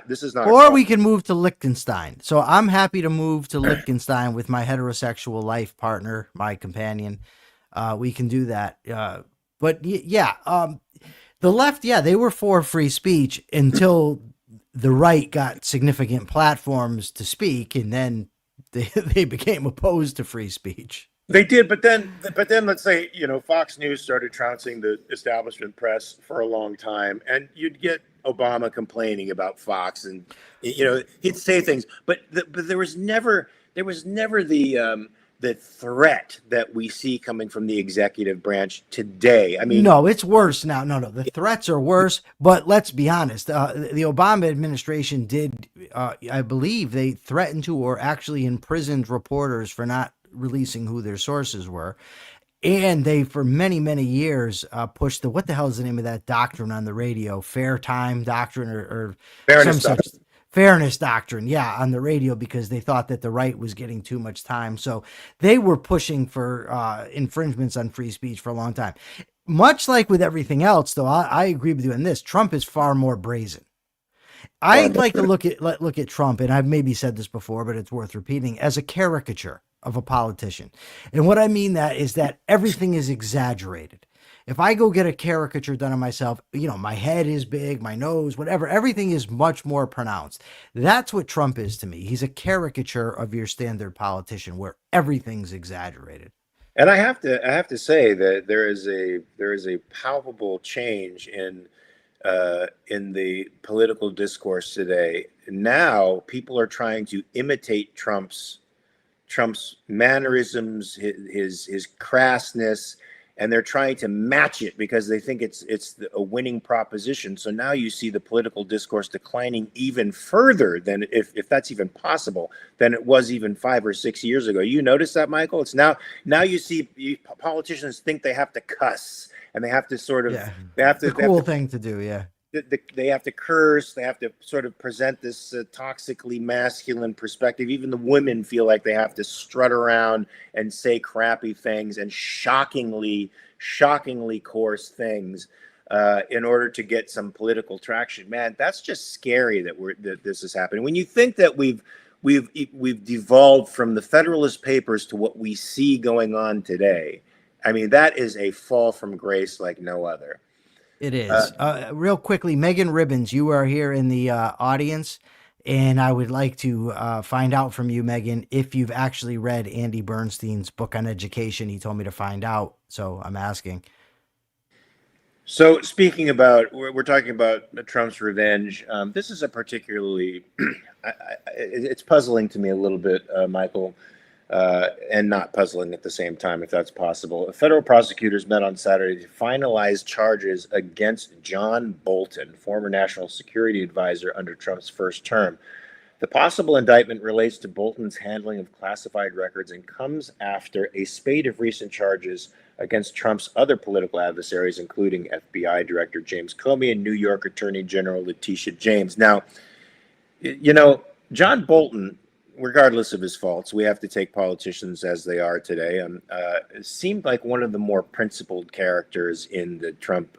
this is not. Or we can move to Liechtenstein. So I'm happy to move to Liechtenstein with my heterosexual life partner, my companion. We can do that. But yeah, the left, they were for free speech until the right got significant platforms to speak, and then they became opposed to free speech. They did, but then let's say, Fox News started trouncing the establishment press for a long time, and you'd get Obama complaining about Fox, and he'd say things, but there was never the threat that we see coming from the executive branch today. I mean, no, it's worse now. No, the threats are worse. But let's be honest. The Obama administration did, I believe, they threatened to or actually imprisoned reporters for not releasing who their sources were. And they, for many, many years, pushed what the hell is the name of that doctrine on the radio? Fair time doctrine or fairness some doctrine. Such fairness doctrine, on the radio, because they thought that the right was getting too much time. So they were pushing for infringements on free speech for a long time. Much like with everything else, though, I agree with you on this. Trump is far more brazen. I'd like to look at Trump, and I've maybe said this before, but it's worth repeating, as a caricature of a politician. And what I mean that is that everything is exaggerated. If I go get a caricature done of myself, my head is big, my nose, whatever, everything is much more pronounced. That's what Trump is to me. He's a caricature of your standard politician where everything's exaggerated. And I have to say that there is a palpable change in the political discourse today. Now people are trying to imitate Trump's mannerisms, his crassness, and they're trying to match it because they think it's a winning proposition. So now you see the political discourse declining even further than, if that's even possible, than it was even 5 or 6 years ago. You notice that, Michael? It's now you see politicians think they have to cuss, and they have to sort of thing to do, yeah. They have to curse. They have to sort of present this toxically masculine perspective. Even the women feel like they have to strut around and say crappy things and shockingly coarse things in order to get some political traction. Man, that's just scary that this is happening. When you think that we've devolved from the Federalist Papers to what we see going on today, I mean, that is a fall from grace like no other. It is. Real quickly, Megan Ribbons, you are here in the audience. And I would like to find out from you, Megan, if you've actually read Andy Bernstein's book on education. He told me to find out, so I'm asking. So speaking about, we're talking about Trump's revenge. This is a particularly, it's puzzling to me a little bit, Michael, and not puzzling at the same time, if that's possible. Federal prosecutors met on Saturday to finalize charges against John Bolton, former national security advisor under Trump's first term. The possible indictment relates to Bolton's handling of classified records and comes after a spate of recent charges against Trump's other political adversaries, including FBI Director James Comey and New York Attorney General Letitia James. Now, you know, John Bolton, regardless of his faults, we have to take politicians as they are today, seemed like one of the more principled characters in the Trump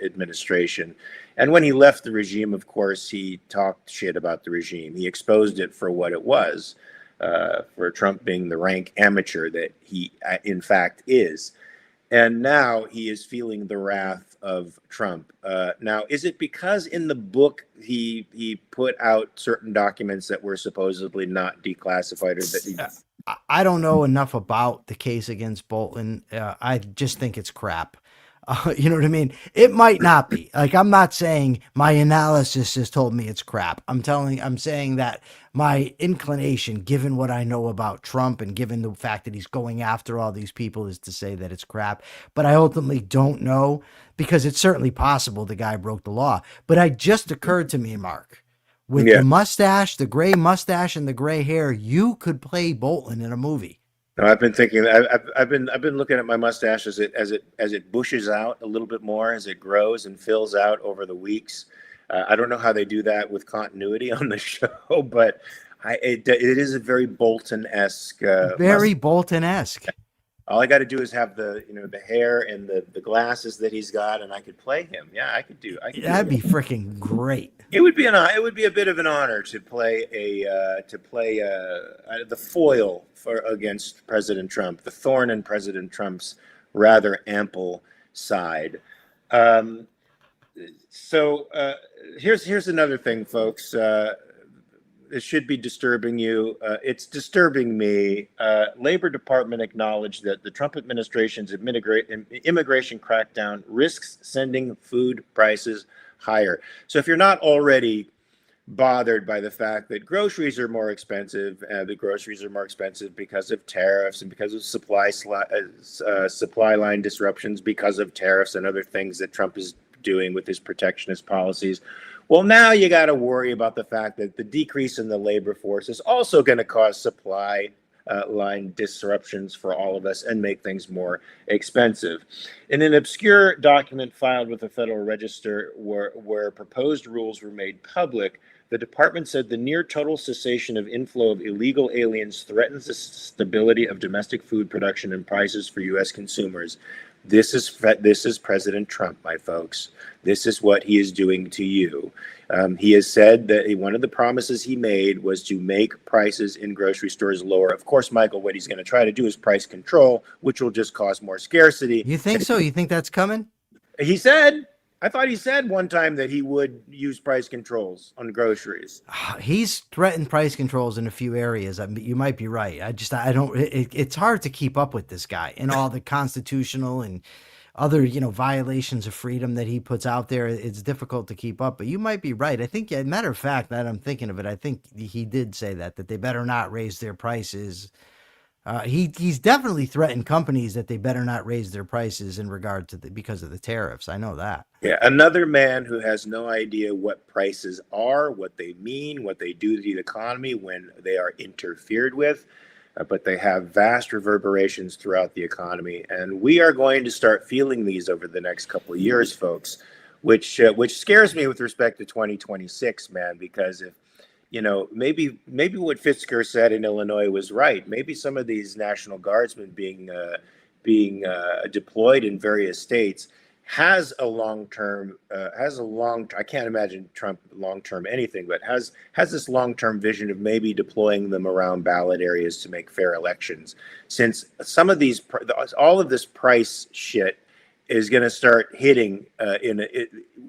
administration. And when he left the regime, of course, he talked shit about the regime. He exposed it for what it was, for Trump being the rank amateur that he, in fact, is. And now he is feeling the wrath of Trump. Now, is it because in the book he put out certain documents that were supposedly not declassified, or that he... I don't know enough about the case against Bolton. I just think it's crap. You know what I mean? It might not be. Like, I'm not saying my analysis has told me it's crap. I'm saying that my inclination, given what I know about Trump and given the fact that he's going after all these people, is to say that it's crap. But I ultimately don't know, because it's certainly possible the guy broke the law. But it just occurred to me, Mark, with the mustache, the gray mustache and the gray hair, you could play Bolton in a movie. No, I've been thinking. I've been looking at my mustache as it bushes out a little bit more, as it grows and fills out over the weeks. I don't know how they do that with continuity on the show, but it is a very Bolton-esque. Very Bolton-esque. All I got to do is have the hair and the glasses that he's got, and I could play him. Yeah, I could do. That'd be freaking great. It would be a bit of an honor to play the foil against President Trump, the thorn in President Trump's rather ample side. So here's another thing, folks. It should be disturbing you. It's disturbing me. Labor Department acknowledged that the Trump administration's immigration crackdown risks sending food prices higher. So if you're not already bothered by the fact that groceries are more expensive, the groceries are more expensive because of tariffs and because of supply line disruptions, because of tariffs and other things that Trump is doing with his protectionist policies. Well, now you got to worry about the fact that the decrease in the labor force is also going to cause supply line disruptions for all of us and make things more expensive. In an obscure document filed with the Federal Register where proposed rules were made public, the department said the near total cessation of inflow of illegal aliens threatens the stability of domestic food production and prices for U.S. consumers. This is President Trump, my folks. This is what he is doing to you. He has said that one of the promises he made was to make prices in grocery stores lower. Of course, Michael, what he's going to try to do is price control, which will just cause more scarcity. You think so? You think that's coming? I thought he said one time that he would use price controls on groceries. He's threatened price controls in a few areas. I mean, you might be right. It's hard to keep up with this guy and all the constitutional and other, violations of freedom that he puts out there. It's difficult to keep up, but you might be right. I think, as a matter of fact, that I'm thinking of it, I think he did say that they better not raise their prices. He's definitely threatened companies that they better not raise their prices in regard to because of the tariffs. I know that. Yeah, another man who has no idea what prices are, what they mean, what they do to the economy when they are interfered with, but they have vast reverberations throughout the economy, and we are going to start feeling these over the next couple of years, folks, which scares me with respect to 2026, man, because if maybe what Fitzker said in Illinois was right. Maybe some of these National Guardsmen being deployed in various states has a long-term. I can't imagine Trump long-term anything, but has this long-term vision of maybe deploying them around ballot areas to make fair elections. Since some of these, all of this price shit is going to start hitting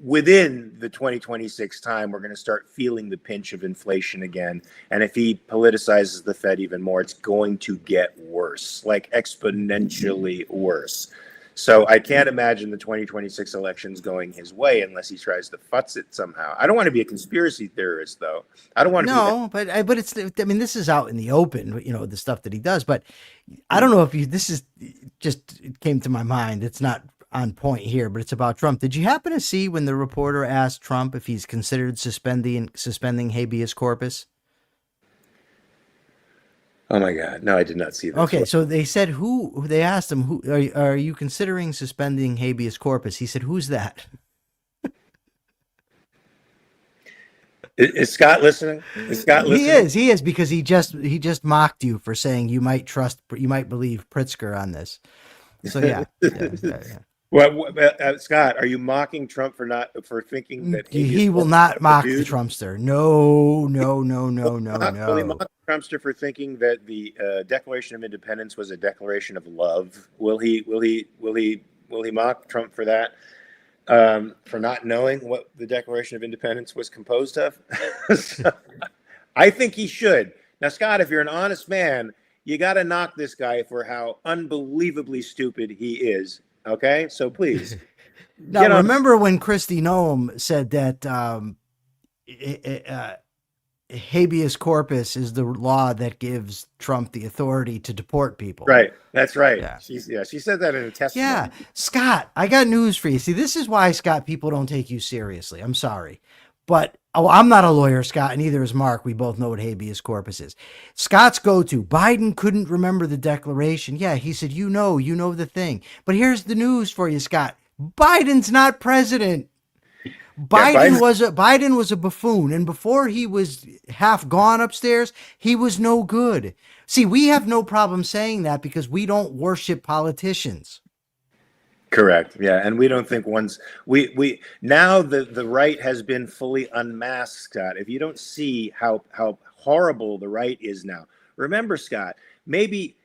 within the 2026 time. We're going to start feeling the pinch of inflation again. And if he politicizes the Fed even more, it's going to get worse, like exponentially worse. So I can't imagine the 2026 elections going his way unless he tries to futz it somehow. I don't want to be a conspiracy theorist, though. I don't want to. No, but it's. I mean, this is out in the open. The stuff that he does. But I don't know if this is just it came to my mind. It's not on point here, but it's about Trump. Did you happen to see when the reporter asked Trump if he's considered suspending habeas corpus? Oh my God! No, I did not see that. Okay, so they said they asked him, "Who are you considering suspending habeas corpus?" He said, "Who's that?" Is Scott listening? Is Scott listening? He is because he just mocked you for saying you might believe Pritzker on this. So yeah. Well, Scott, are you mocking Trump for thinking that he will not mock the Trumpster? No. Will he mock the Trumpster for thinking that the Declaration of Independence was a declaration of love? Will he mock Trump for that? For not knowing what the Declaration of Independence was composed of? So, I think he should. Now, Scott, if you're an honest man, you got to knock this guy for how unbelievably stupid he is. Okay, so please. Now, remember when Kristi Noem said that habeas corpus is the law that gives Trump the authority to deport people? Right, that's right. Yeah. She said that in a testimony. Yeah, Scott, I got news for you. See, this is why, Scott, people don't take you seriously. I'm sorry. But I'm not a lawyer, Scott, and neither is Mark. We both know what habeas corpus is. Scott's go-to, Biden couldn't remember the Declaration. Yeah, he said, you know the thing. But here's the news for you, Scott. Biden's not president. Biden was a buffoon, and before he was half gone upstairs, he was no good. See, we have no problem saying that because we don't worship politicians. Correct. Yeah, and we don't think we now the right has been fully unmasked, Scott. If you don't see how horrible the right is now, remember, Scott, maybe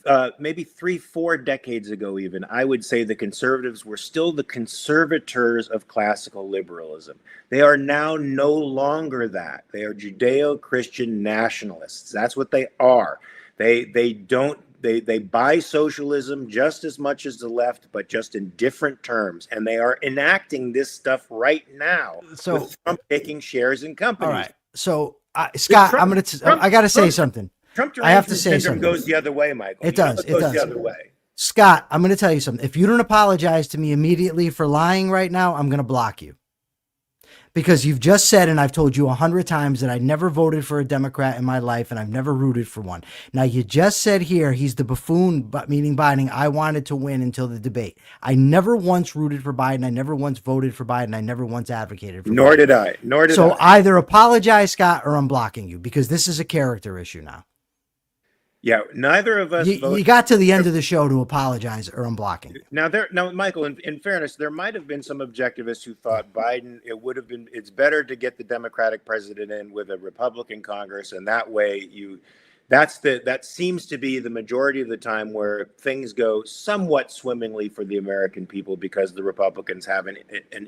3-4 decades ago, even I would say the conservatives were still the conservators of classical liberalism. They are now no longer that. They are Judeo-Christian nationalists. That's what they are. They buy socialism just as much as the left, but just in different terms. And they are enacting this stuff right now. So with Trump taking shares in companies. All right. So Scott, I got to say something. Trump I have to say something. Goes the other way, Michael. It does. It goes the other way. Scott, I'm going to tell you something. If you don't apologize to me immediately for lying right now, I'm going to block you. Because you've just said, and I've told you 100 times, that I never voted for a Democrat in my life, and I've never rooted for one. Now, you just said here he's the buffoon, meaning Biden. I wanted to win until the debate. I never once rooted for Biden. I never once voted for Biden. I never once advocated for Biden. Nor did I. So either apologize, Scott, or I'm blocking you, because this is a character issue now. Yeah, neither of us. You got to the end of the show to apologize, or I'm blocking you. Now, Michael. In fairness, there might have been some objectivists who thought Biden. It's better to get the Democratic president in with a Republican Congress, and that way that seems to be the majority of the time where things go somewhat swimmingly for the American people because the Republicans have an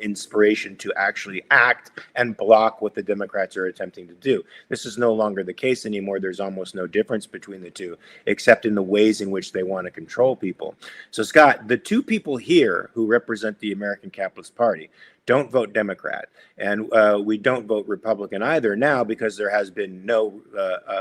inspiration to actually act and block what the Democrats are attempting to do. This is no longer the case anymore. There's almost no difference between the two, except in the ways in which they want to control people. So, Scott, the two people here who represent the American Capitalist Party don't vote Democrat, and we don't vote Republican either now because there has been no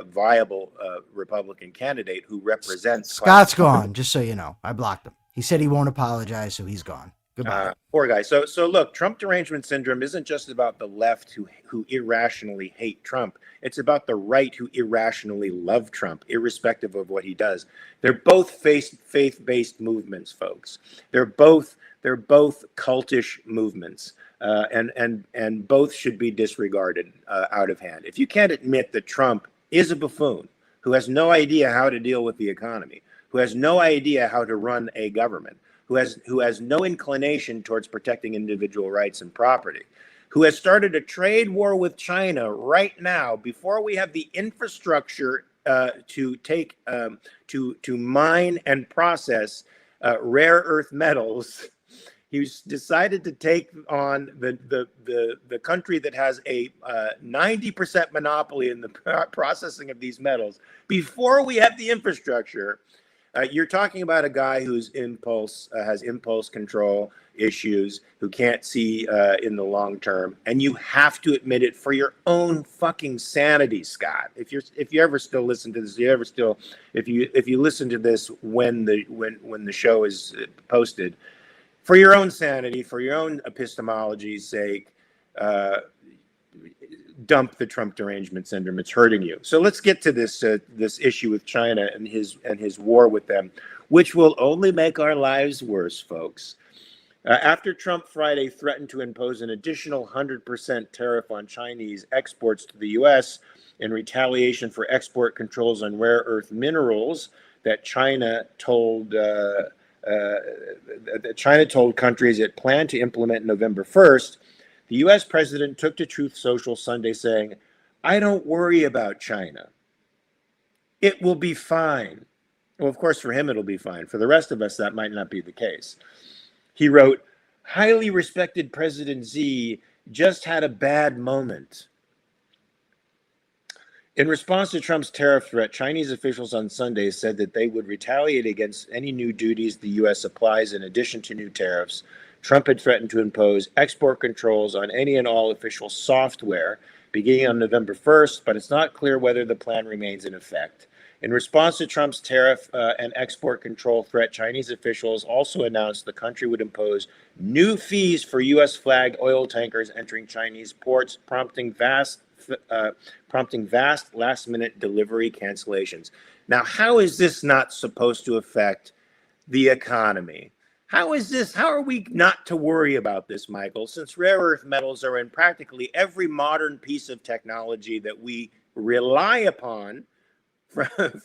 viable Republican candidate who represents. Scott's gone, just so you know. I blocked him. He said he won't apologize, so he's gone. Goodbye. Poor guy. So look, Trump derangement syndrome isn't just about the left who irrationally hate Trump. It's about the right who irrationally love Trump, irrespective of what he does. They're both faith-based movements, folks. They're both cultish movements, and both should be disregarded out of hand. If you can't admit that Trump is a buffoon who has no idea how to deal with the economy, who has no idea how to run a government, who has no inclination towards protecting individual rights and property, who has started a trade war with China right now before we have the infrastructure to mine and process rare earth metals. He's decided to take on the country that has a 90% monopoly in the processing of these metals before we have the infrastructure. You're talking about a guy whose has impulse control issues, who can't see in the long term, and you have to admit it for your own fucking sanity, Scott. If you ever still listen to this, if you listen to this when the show is posted, for your own sanity, for your own epistemology's sake, dump the Trump derangement syndrome. It's hurting you. So let's get to this issue with China and his war with them, which will only make our lives worse, folks. After Trump Friday threatened to impose an additional 100% tariff on Chinese exports to the U.S. in retaliation for export controls on rare earth minerals that China told countries it planned to implement November 1st, the U.S. president took to Truth Social Sunday saying, "I don't worry about China. It will be fine." Well, of course, for him, it'll be fine. For the rest of us, that might not be the case. He wrote, "Highly respected President Xi just had a bad moment." In response to Trump's tariff threat, Chinese officials on Sunday said that they would retaliate against any new duties the U.S. applies in addition to new tariffs. Trump had threatened to impose export controls on any and all official software beginning on November 1st, but it's not clear whether the plan remains in effect. In response to Trump's tariff and export control threat, Chinese officials also announced the country would impose new fees for U.S.-flagged oil tankers entering Chinese ports, prompting vast last-minute delivery cancellations. Now, how is this not supposed to affect the economy? How are we not to worry about this, Michael, since rare earth metals are in practically every modern piece of technology that we rely upon,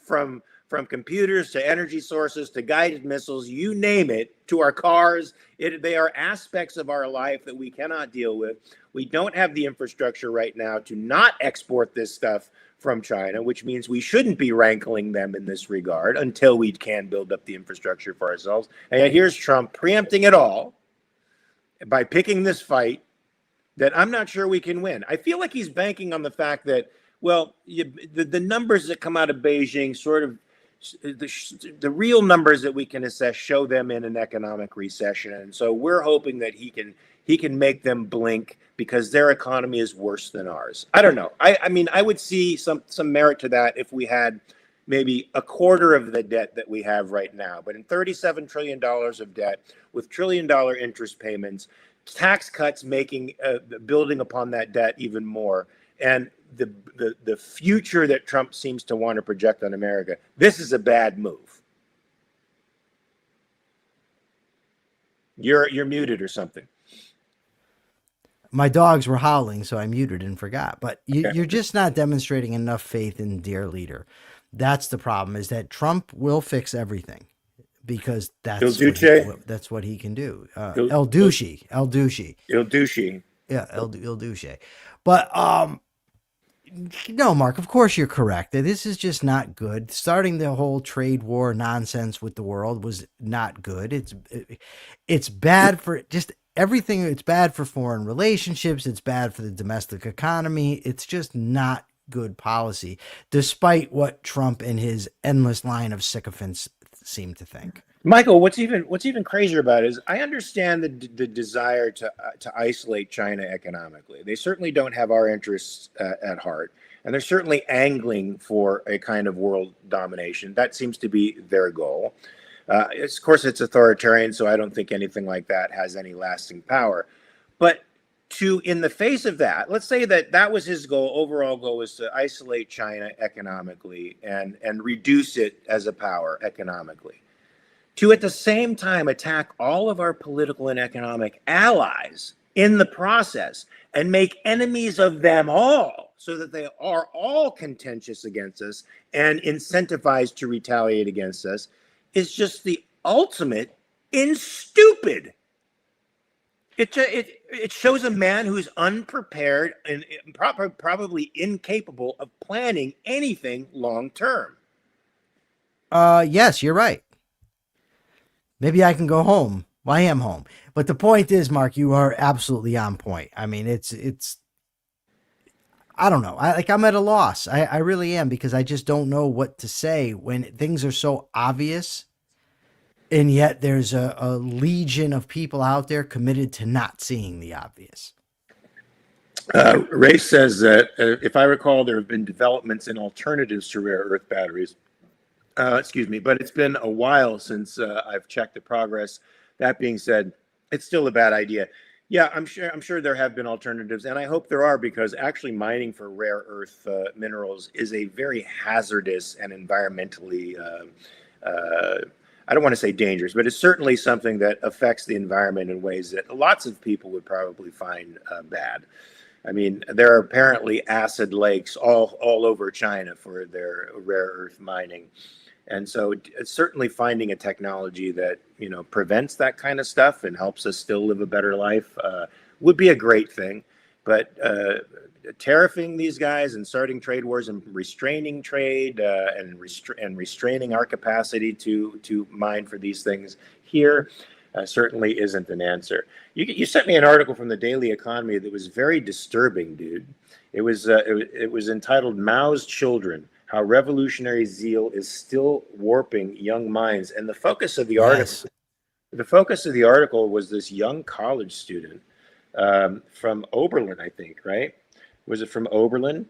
from computers to energy sources to guided missiles, you name it, to our cars. They are aspects of our life that we cannot deal with. We don't have the infrastructure right now to not export this stuff from China, which means we shouldn't be rankling them in this regard until we can build up the infrastructure for ourselves. And yet here's Trump preempting it all by picking this fight that I'm not sure we can win. I feel like he's banking on the fact that, well, the numbers that come out of Beijing sort of, the real numbers that we can assess show them in an economic recession. And so we're hoping that he can make them blink because their economy is worse than ours. I don't know. I mean, I would see some merit to that if we had maybe a quarter of the debt that we have right now. But in $37 trillion of debt with $1 trillion interest payments, tax cuts making building upon that debt even more, and the future that Trump seems to want to project on America, this is a bad move. You're muted or something. My dogs were howling, so I muted and forgot. But Okay. you're just not demonstrating enough faith in dear leader. That's the problem, is that Trump will fix everything because that's what he can do. El Douche. Yeah, El Douche. But no, Mark, of course you're correct. This is just not good. Starting the whole trade war nonsense with the world was not good. It's bad for just everything. It's bad for foreign relationships. It's bad for the domestic economy. It's just not good policy, despite what Trump and his endless line of sycophants seem to think. Michael, what's even crazier about it is I understand the desire to isolate China economically. They certainly don't have our interests at heart, and they're certainly angling for a kind of world domination. That seems to be their goal. Of course, it's authoritarian, so I don't think anything like that has any lasting power. But in the face of that, let's say that was his goal. Overall goal was to isolate China economically and reduce it as a power economically. To at the same time attack all of our political and economic allies in the process and make enemies of them all so that they are all contentious against us and incentivized to retaliate against us is just the ultimate in stupid. It shows a man who's unprepared and probably incapable of planning anything long term. Yes, you're right. Maybe I can go home Well, I am home, but the point is, Mark, you are absolutely on point. I mean, it's. I don't know. I'm at a loss. I really am, because I just don't know what to say when things are so obvious, and yet there's a legion of people out there committed to not seeing the obvious. Ray says that if I recall, there have been developments in alternatives to rare earth batteries. Excuse me, but it's been a while since I've checked the progress. That being said, it's still a bad idea. Yeah, I'm sure there have been alternatives, and I hope there are, because actually mining for rare earth minerals is a very hazardous and environmentally, I don't want to say dangerous, but it's certainly something that affects the environment in ways that lots of people would probably find bad. I mean, there are apparently acid lakes all over China for their rare earth mining. And so it's certainly finding a technology that, prevents that kind of stuff and helps us still live a better life would be a great thing. But tariffing these guys and starting trade wars and restraining trade and restraining our capacity to mine for these things here certainly isn't an answer. You sent me an article from the Daily Economy that was very disturbing, dude. It was entitled "Mao's Children: How Revolutionary Zeal is Still Warping Young Minds," and the focus of the article, was this young college student from Oberlin, I think, right? Was it from Oberlin?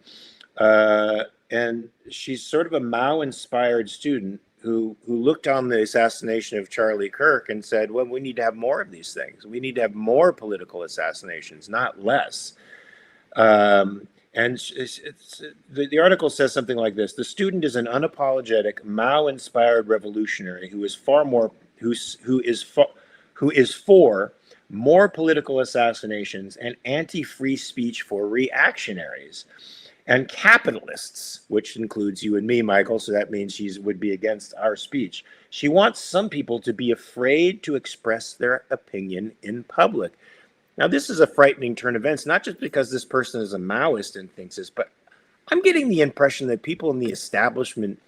And she's sort of a Mao-inspired student who looked on the assassination of Charlie Kirk and said, well, we need to have more of these things. We need to have more political assassinations, not less. And the article says something like this: the student is an unapologetic Mao-inspired revolutionary who is for more political assassinations and anti-free speech for reactionaries and capitalists, which includes you and me, Michael. So that means she would be against our speech. She wants some people to be afraid to express their opinion in public. Now, this is a frightening turn of events, not just because this person is a Maoist and thinks this, but I'm getting the impression that people in the establishment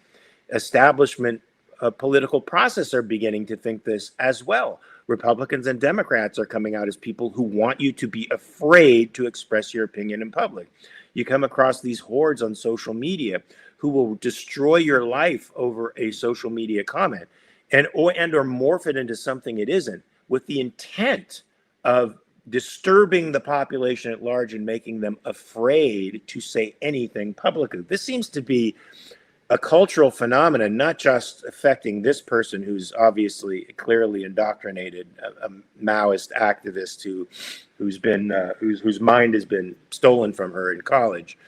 political process are beginning to think this as well. Republicans and Democrats are coming out as people who want you to be afraid to express your opinion in public. You come across these hordes on social media who will destroy your life over a social media comment and or morph it into something it isn't, with the intent of disturbing the population at large and making them afraid to say anything publicly. This seems to be a cultural phenomenon, not just affecting this person who's obviously clearly indoctrinated, a Maoist activist whose mind has been stolen from her in college.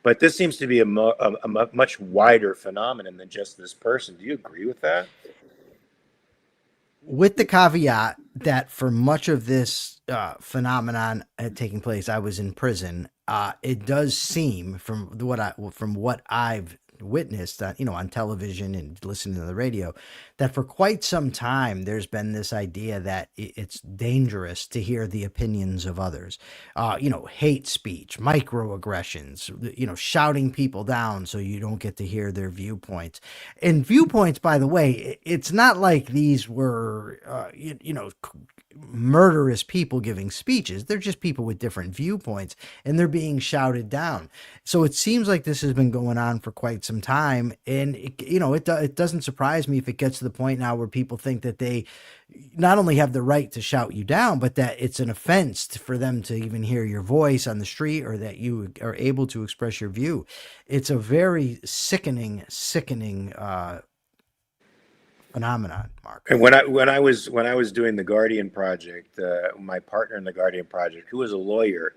But this seems to be a much wider phenomenon than just this person. Do you agree with that? With the caveat that for much of this phenomenon taking place, I was in prison. It does seem from what I've witnessed on television and listening to the radio, that for quite some time there's been this idea that it's dangerous to hear the opinions of others. Hate speech, microaggressions, shouting people down so you don't get to hear their viewpoints. And viewpoints, by the way, it's not like these were murderous people giving speeches. They're just people with different viewpoints, and they're being shouted down. So it seems like this has been going on for quite some time, and it doesn't surprise me if it gets to the point now where people think that they not only have the right to shout you down, but that it's an offense for them to even hear your voice on the street, or that you are able to express your view. It's a very sickening phenomenon, Mark. And when I was doing the Guardian Project, my partner in the Guardian Project, who was a lawyer,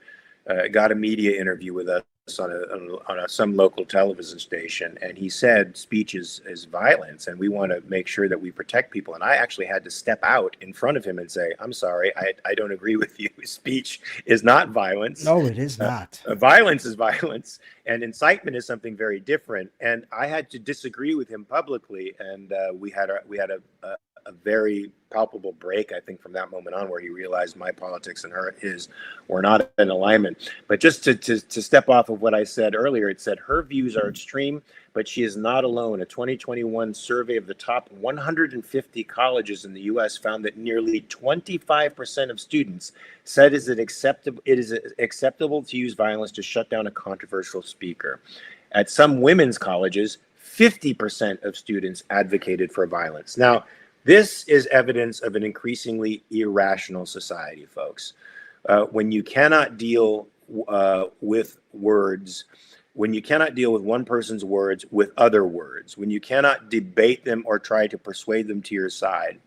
got a media interview with us on some local television station, and he said speech is violence, and we want to make sure that we protect people. And I actually had to step out in front of him and say, I'm sorry, I don't agree with you. Speech is not violence. No, it is not. Violence is violence, and incitement is something very different. And I had to disagree with him publicly, and we had a a very palpable break, I think, from that moment on, where he realized my politics and his were not in alignment. But just to step off of what I said earlier, it said her views are extreme, but she is not alone. A 2021 survey of the top 150 colleges in the U.S. found that nearly 25% of students said it is acceptable to use violence to shut down a controversial speaker. At some women's colleges, 50% of students advocated for violence. Now, this is evidence of an increasingly irrational society, folks. When you cannot deal with words, when you cannot deal with one person's words with other words, when you cannot debate them or try to persuade them to your side,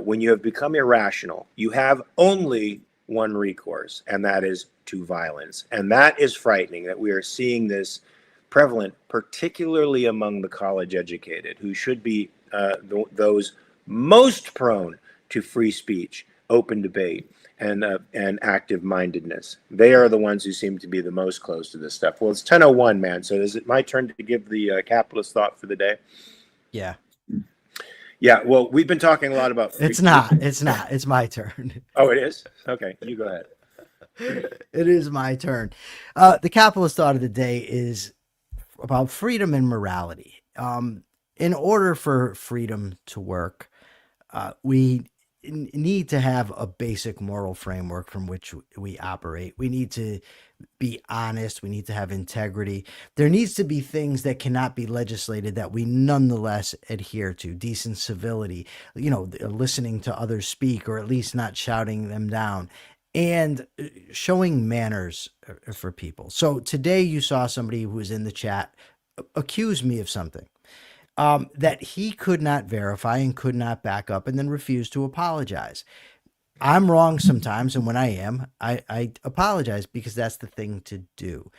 when you have become irrational, you have only one recourse, and that is to violence. And that is frightening, that we are seeing this prevalent, particularly among the college educated, who should be those most prone to free speech, open debate, and active mindedness. They are the ones who seem to be the most close to this stuff. Well, it's 10:01, man. So is it my turn to give the capitalist thought for the day? Yeah. Yeah. Well, we've been talking a lot about. It's not. It's my turn. Oh, it is? Okay. You go ahead. It is my turn. The capitalist thought of the day is about freedom and morality. In order for freedom to work, we need to have a basic moral framework from which we operate. We need to be honest. We need to have integrity. There needs to be things that cannot be legislated that we nonetheless adhere to. Decent civility, listening to others speak, or at least not shouting them down, and showing manners for people. So today you saw somebody who was in the chat accuse me of something that he could not verify and could not back up, and then refused to apologize. I'm wrong sometimes, and when I am, I apologize, because that's the thing to do.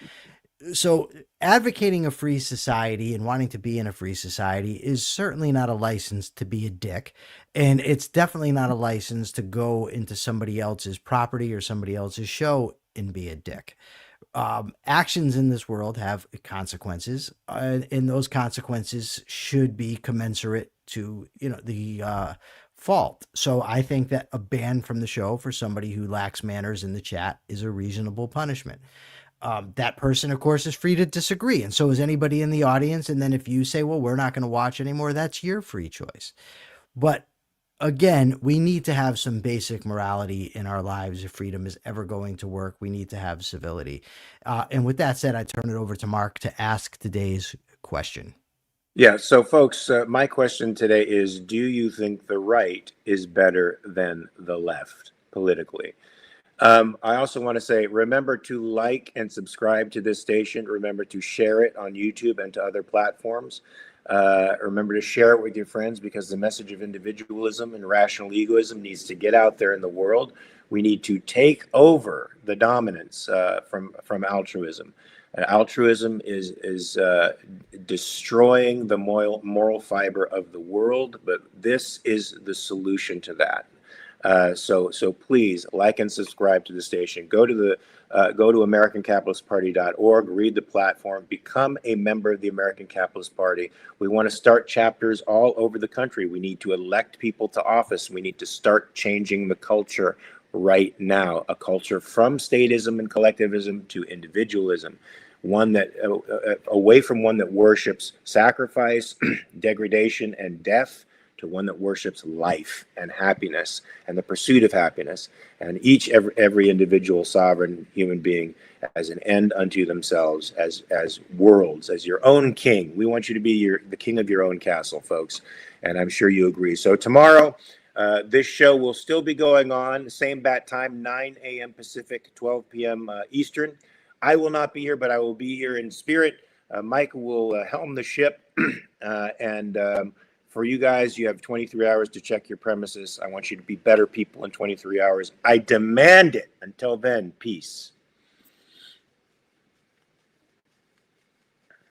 So advocating a free society and wanting to be in a free society is certainly not a license to be a dick. And it's definitely not a license to go into somebody else's property or somebody else's show and be a dick. Actions in this world have consequences, and those consequences should be commensurate to, the fault. So I think that a ban from the show for somebody who lacks manners in the chat is a reasonable punishment. That person, of course, is free to disagree, and so is anybody in the audience. And then if you say, well, we're not going to watch anymore, that's your free choice. But again, we need to have some basic morality in our lives. If freedom is ever going to work, we need to have civility. And with that said, I turn it over to Mark to ask today's question. Yeah. So, folks, my question today is, do you think the right is better than the left politically? I also want to say, remember to like and subscribe to this station. Remember to share it on YouTube and to other platforms. Remember to share it with your friends, because the message of individualism and rational egoism needs to get out there in the world. We need to take over the dominance from altruism. Altruism is destroying the moral fiber of the world, but this is the solution to that. So please like and subscribe to the station. Go to AmericanCapitalistParty.org, read the platform, become a member of the American Capitalist Party. We want to start chapters all over the country. We need to elect people to office. We need to start changing the culture right now, a culture from statism and collectivism to individualism, one that away from one that worships sacrifice, degradation, and death, to one that worships life and happiness and the pursuit of happiness, and every individual sovereign human being as an end unto themselves, as worlds, as your own king. We want you to be the king of your own castle, folks, and I'm sure you agree. So tomorrow, this show will still be going on, same bat time, 9 a.m. Pacific, 12 p.m. Eastern. I will not be here, but I will be here in spirit. Michael will helm the ship, and for you guys, you have 23 hours to check your premises. I want you to be better people in 23 hours. I demand it. Until then, peace.